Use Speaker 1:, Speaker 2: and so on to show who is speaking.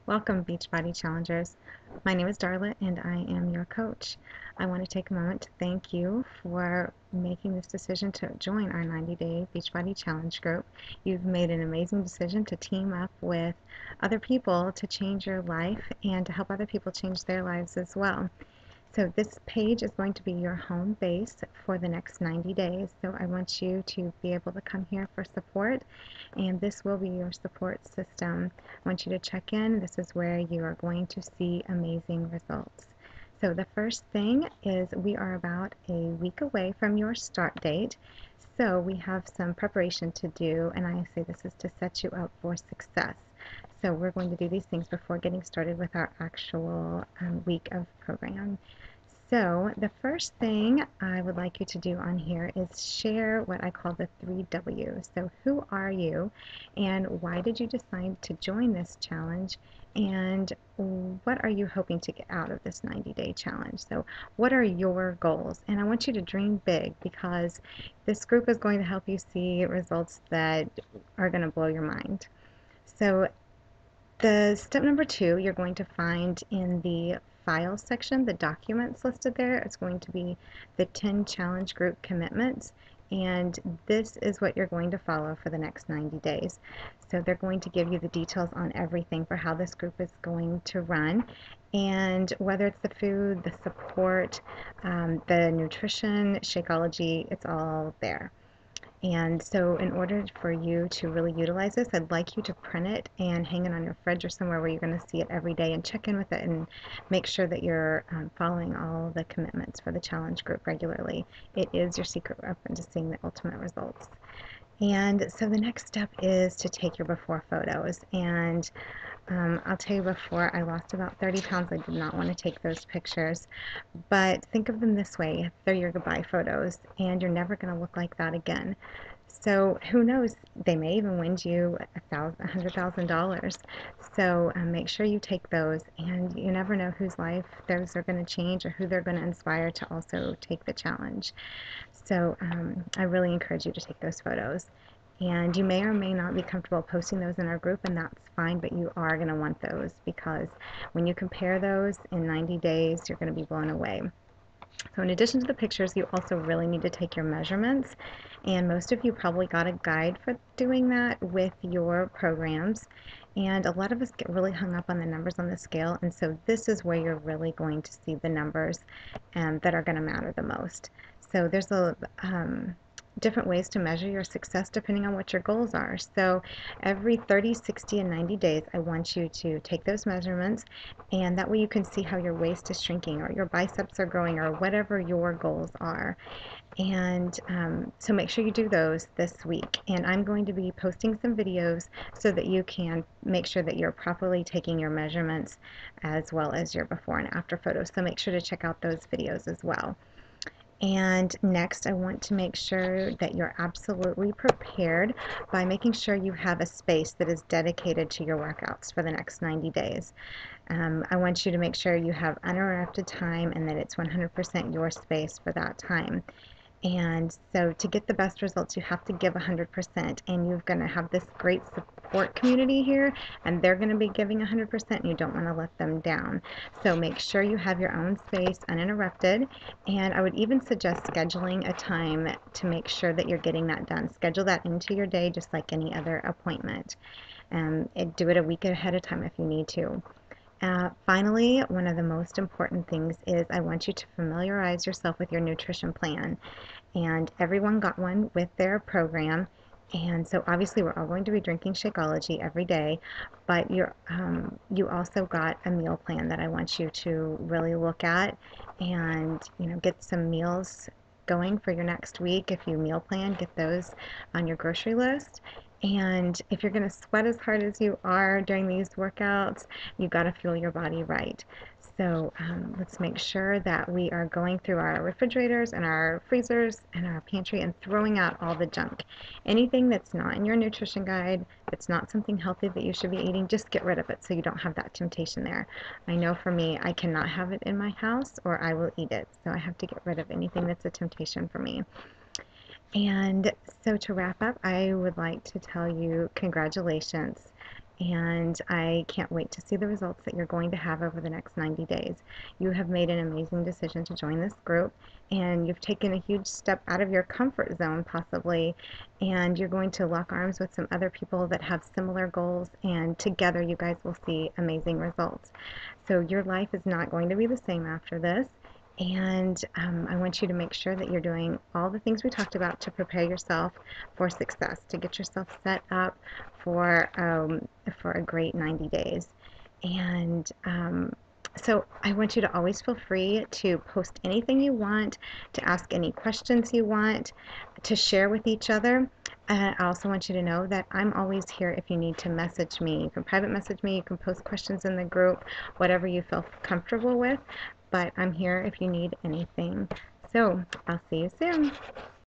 Speaker 1: Welcome, Beachbody Challengers. My name is Darla, and I am your coach. I want to take a moment to thank you for making this decision to join our 90-day Beachbody Challenge group. You've made an amazing decision to team up with other people to change your life and to help other people change their lives as well. So this page is going to be your home base for the next 90 days. So I want you to be able to come here for support, and this will be your support system. I want you to check in. This is where you are going to see amazing results. So the first thing is we are about a week away from your start date. So we have some preparation to do, and I say this is to set you up for success. So we're going to do these things before getting started with our actual week of program. So the first thing I would like you to do on here is share what I call the 3Ws. So who are you, and why did you decide to join this challenge, and what are you hoping to get out of this 90-day challenge? So what are your goals? And I want you to dream big, because this group is going to help you see results that are going to blow your mind. So the step number 2, you're going to find in the files section, the documents listed there. It's going to be the 10 challenge group commitments, and this is what you're going to follow for the next 90 days. So they're going to give you the details on everything for how this group is going to run, and whether it's the food, the support, the nutrition, Shakeology, it's all there. And so in order for you to really utilize this, I'd like you to print it and hang it on your fridge or somewhere where you're going to see it every day, and check in with it and make sure that you're following all the commitments for the challenge group regularly. It is your secret weapon to seeing the ultimate results. And so the next step is to take your before photos. And I'll tell you, before I lost about 30 pounds, I did not want to take those pictures. But think of them this way: they're your goodbye photos, and you're never going to look like that again. So who knows? They may even win you $100,000. So make sure you take those, and you never know whose life those are going to change or who they're going to inspire to also take the challenge. So I really encourage you to take those photos. And you may or may not be comfortable posting those in our group, and that's fine, but you are going to want those, because when you compare those in 90 days, you're going to be blown away. So in addition to the pictures, you also really need to take your measurements, and most of you probably got a guide for doing that with your programs. And a lot of us get really hung up on the numbers on the scale, and so this is where you're really going to see the numbers that are going to matter the most. So there's a different ways to measure your success depending on what your goals are. So every 30, 60, and 90 days, I want you to take those measurements, and that way you can see how your waist is shrinking or your biceps are growing or whatever your goals are. And so make sure you do those this week. And I'm going to be posting some videos so that you can make sure that you're properly taking your measurements as well as your before and after photos. So make sure to check out those videos as well. And next, I want to make sure that you're absolutely prepared by making sure you have a space that is dedicated to your workouts for the next 90 days. I want you to make sure you have uninterrupted time and that it's 100% your space for that time. And so to get the best results, you have to give 100%, and you're going to have this great support community here, and they're going to be giving 100%, and you don't want to let them down. So make sure you have your own space uninterrupted, and I would even suggest scheduling a time to make sure that you're getting that done. Schedule that into your day just like any other appointment. Do it a week ahead of time if you need to. Finally, one of the most important things is I want you to familiarize yourself with your nutrition plan. And everyone got one with their program. And so obviously we're all going to be drinking Shakeology every day, but you also got a meal plan that I want you to really look at, and get some meals going for your next week. If you meal plan, get those on your grocery list. And if you're going to sweat as hard as you are during these workouts, you got to fuel your body right. So let's make sure that we are going through our refrigerators and our freezers and our pantry and throwing out all the junk. Anything that's not in your nutrition guide, that's not something healthy that you should be eating, just get rid of it so you don't have that temptation there. I know for me, I cannot have it in my house or I will eat it. So I have to get rid of anything that's a temptation for me. And so to wrap up, I would like to tell you congratulations. and I can't wait to see the results that you're going to have over the next 90 days. You have made an amazing decision to join this group, and you've taken a huge step out of your comfort zone, possibly, and you're going to lock arms with some other people that have similar goals, and together you guys will see amazing results. So your life is not going to be the same after this. And I want you to make sure that you're doing all the things we talked about to prepare yourself for success, to get yourself set up for a great 90 days. And so I want you to always feel free to post anything you want, to ask any questions you want, to share with each other. I also want you to know that I'm always here if you need to message me. You can private message me, you can post questions in the group, whatever you feel comfortable with, but I'm here if you need anything. So I'll see you soon.